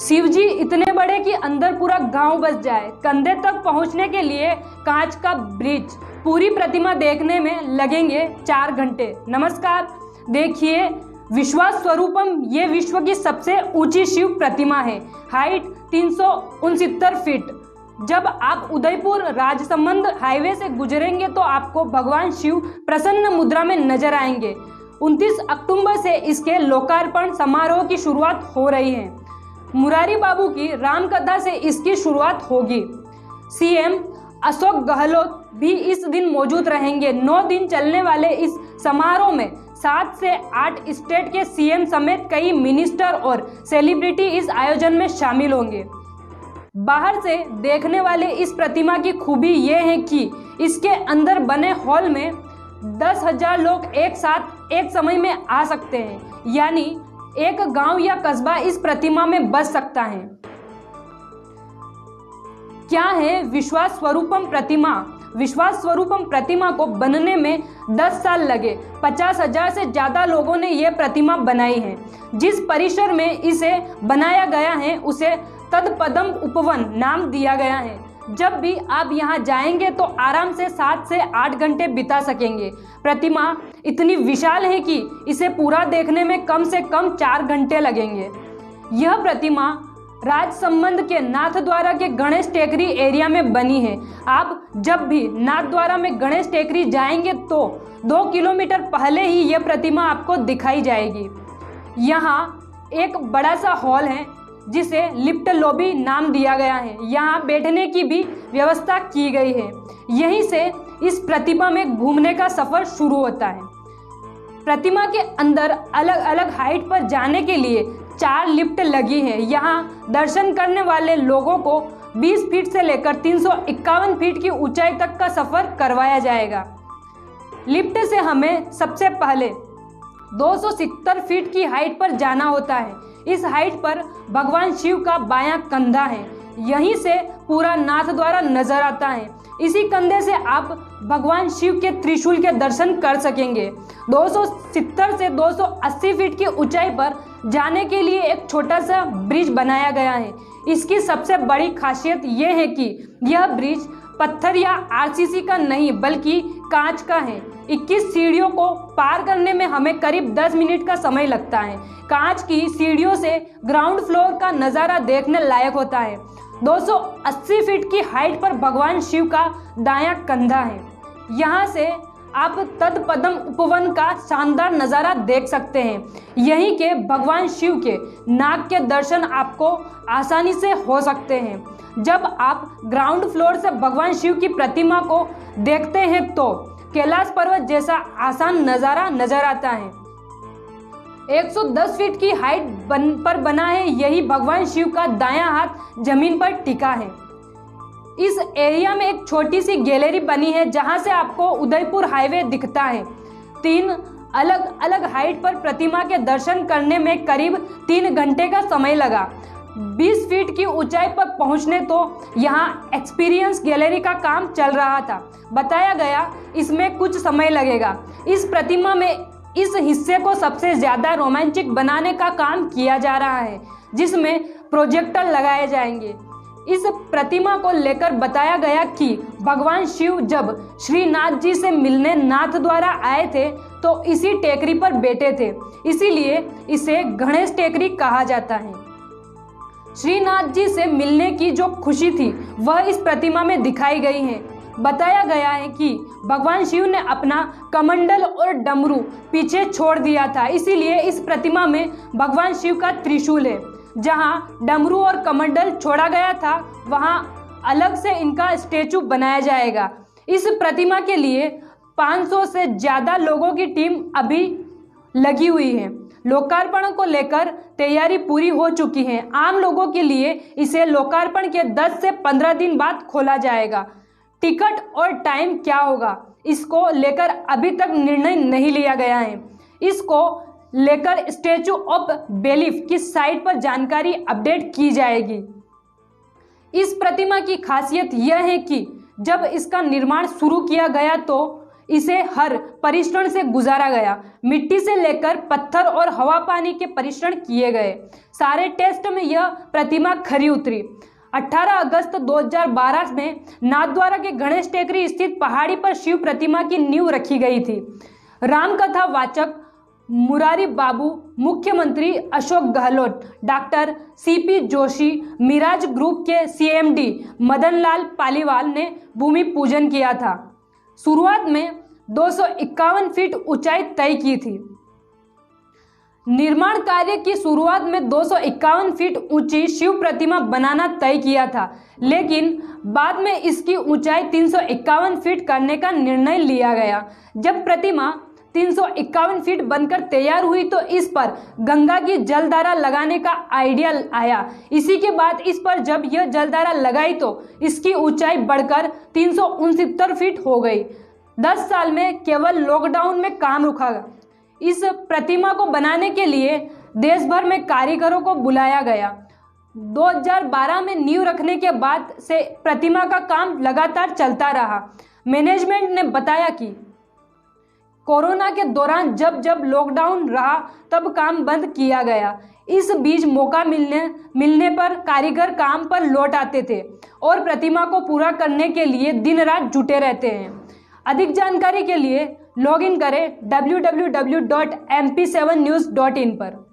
शिव जी इतने बड़े कि अंदर पूरा गांव बस जाए। कंधे तक पहुंचने के लिए कांच का ब्रिज। पूरी प्रतिमा देखने में लगेंगे 4 घंटे। नमस्कार, देखिए विश्वास स्वरूपम, ये विश्व की सबसे ऊंची शिव प्रतिमा है। Height 369 feet. जब आप उदयपुर राजसमंद हाईवे से गुजरेंगे तो आपको भगवान शिव प्रसन्न मुद्रा में नजर आएंगे। 29 अक्टूबर से इसके लोकार्पण समारोह की शुरुआत हो रही है। मुरारी बाबू की रामकथा से इसकी शुरुआत होगी। सीएम अशोक गहलोत भी इस दिन मौजूद रहेंगे। 9 दिन चलने वाले इस समारोह में 7 से 8 स्टेट के सीएम समेत कई मिनिस्टर और सेलिब्रिटी इस आयोजन में शामिल होंगे। बाहर से देखने वाले इस प्रतिमा की खूबी ये है कि इसके अंदर बने हॉल में 10,000 लोग एक साथ एक समय में आ सकते हैं, यानी एक गांव या कस्बा इस प्रतिमा में बस सकता है। क्या है विश्वास स्वरूपम प्रतिमा? विश्वास स्वरूपम प्रतिमा को बनने में 10 साल लगे। 50,000 से ज्यादा लोगों ने यह प्रतिमा बनाई है। जिस परिसर में इसे बनाया गया है उसे तदपदम उपवन नाम दिया गया है। जब भी आप यहाँ जाएंगे तो आराम से 7 से 8 घंटे बिता सकेंगे। प्रतिमा इतनी विशाल है कि इसे पूरा देखने में कम से कम 4 घंटे लगेंगे। यह प्रतिमा राजसमंद के नाथद्वारा के गणेश टेकरी एरिया में बनी है। आप जब भी नाथद्वारा में गणेश टेकरी जाएंगे तो 2 किलोमीटर पहले ही यह प्रतिमा आपको दिखाई जाएगी। यहाँ एक बड़ा सा हॉल है जिसे लिफ्ट लॉबी नाम दिया गया है। यहाँ बैठने की भी व्यवस्था की गई है। यहीं से इस प्रतिमा में घूमने का सफर शुरू होता है। प्रतिमा के अंदर अलग अलग हाइट पर जाने के लिए 4 लिफ्ट लगी है। यहाँ दर्शन करने वाले लोगों को 20 फीट से लेकर 351 फीट की ऊंचाई तक का सफर करवाया जाएगा। लिफ्ट से हमें सबसे पहले 270 फीट की हाइट पर जाना होता है। इस हाइट पर भगवान शिव का बायां कंधा है। यहीं से पूरा नाथद्वारा नजर आता है। इसी कंधे से आप भगवान शिव के त्रिशूल के दर्शन कर सकेंगे। 270 से 280 फीट की ऊंचाई पर जाने के लिए एक छोटा सा ब्रिज बनाया गया है। इसकी सबसे बड़ी खासियत यह है कि यह ब्रिज पत्थर या आरसीसी का नहीं बल्कि कांच का है। 21 सीढ़ियों को पार करने में हमें करीब 10 मिनट का समय लगता है। कांच की सीढ़ियों से ग्राउंड फ्लोर का नज़ारा देखने लायक होता है। 280 फीट की हाइट पर भगवान शिव का दायां कंधा है। यहाँ से आप तदपदम उपवन का शानदार नज़ारा देख सकते हैं। यहीं के भगवान शिव के नाग के दर्शन आपको आसानी से हो सकते हैं। जब आप ग्राउंड फ्लोर से भगवान शिव की प्रतिमा को देखते हैं तो कैलाश पर्वत जैसा आसान नज़ारा नजर आता है। 110 फीट की हाइट पर बना है। यही भगवान शिव का दायां हाथ जमीन पर टिका है। इस एरिया में एक छोटी सी गैलरी बनी है जहां से आपको उदयपुर हाईवे दिखता है। 3 अलग अलग हाइट पर प्रतिमा के दर्शन करने में करीब 3 घंटे का समय लगा। 20 फीट की ऊंचाई पर पहुंचने तो यहाँ एक्सपीरियंस गैलरी का काम चल रहा था। बताया गया इसमें कुछ समय लगेगा। इस प्रतिमा में इस हिस्से को सबसे ज्यादा रोमांचिक बनाने का काम किया जा रहा है, जिसमें प्रोजेक्टर लगाए जाएंगे। इस प्रतिमा को लेकर बताया गया कि भगवान शिव जब श्रीनाथ जी से मिलने नाथद्वारा आए थे तो इसी टेकरी पर बैठे थे, इसीलिए इसे गणेश टेकरी कहा जाता है। श्रीनाथ जी से मिलने की जो खुशी थी वह इस प्रतिमा में दिखाई गई है। बताया गया है कि भगवान शिव ने अपना कमंडल और डमरू पीछे छोड़ दिया था, इसीलिए इस प्रतिमा में भगवान शिव का त्रिशूल है। जहां डमरू और कमंडल छोड़ा गया था वहां अलग से इनका स्टेचू बनाया जाएगा। इस प्रतिमा के लिए 500 से ज्यादा लोगों की टीम अभी लगी हुई है। लोकार्पण को लेकर तैयारी पूरी हो चुकी है। आम लोगों के लिए इसे लोकार्पण के 10 से 15 दिन बाद खोला जाएगा। टिकट और टाइम क्या होगा इसको लेकर अभी तक निर्णय नहीं लिया गया है। इसको लेकर स्टैचू ऑफ बिलीफ की साइट पर जानकारी अपडेट की जाएगी। इस प्रतिमा की खासियत यह है कि जब इसका निर्माण शुरू किया गया तो इसे हर परीक्षण से गुजारा गया। मिट्टी से लेकर पत्थर और हवा पानी के परीक्षण किए गए। सारे टेस्ट में यह प्रतिमा खरी उतरी। 18 अगस्त 2012 में नाथद्वारा के गणेश टेकरी स्थित पहाड़ी पर शिव प्रतिमा की नींव रखी गई थी। रामकथा वाचक मुरारी बाबू, मुख्यमंत्री Ashok Gehlot, doctor CP Joshi, Miraj group के सीएमडी मदन लाल पालीवाल ने भूमि पूजन किया था। शुरुआत में 251 फीट ऊंचाई तय की थी। निर्माण कार्य की शुरुआत में 251 फीट ऊंची शिव प्रतिमा बनाना तय किया था, लेकिन बाद में इसकी ऊंचाई 351 फीट करने का निर्णय लिया गया। जब प्रतिमा 351 फीट बनकर तैयार हुई तो इस पर गंगा की जलधारा लगाने का आइडिया आया। इसी के बाद इस पर जब यह जलधारा लगाई तो इसकी ऊंचाई बढ़कर 369 फीट हो गई। 10 साल में केवल लॉकडाउन में काम रुका। इस प्रतिमा को बनाने के लिए देश भर में कारीगरों को बुलाया गया। 2012 में नींव रखने के बाद से प्रतिमा का काम लगातार चलता रहा। मैनेजमेंट ने बताया कि कोरोना के दौरान जब लॉकडाउन रहा तब काम बंद किया गया। इस बीच मौका मिलने पर कारीगर काम पर लौट आते थे और प्रतिमा को पूरा करने के लिए दिन रात जुटे रहते हैं। अधिक जानकारी के लिए लॉगिन करें www.mp7news.in पर।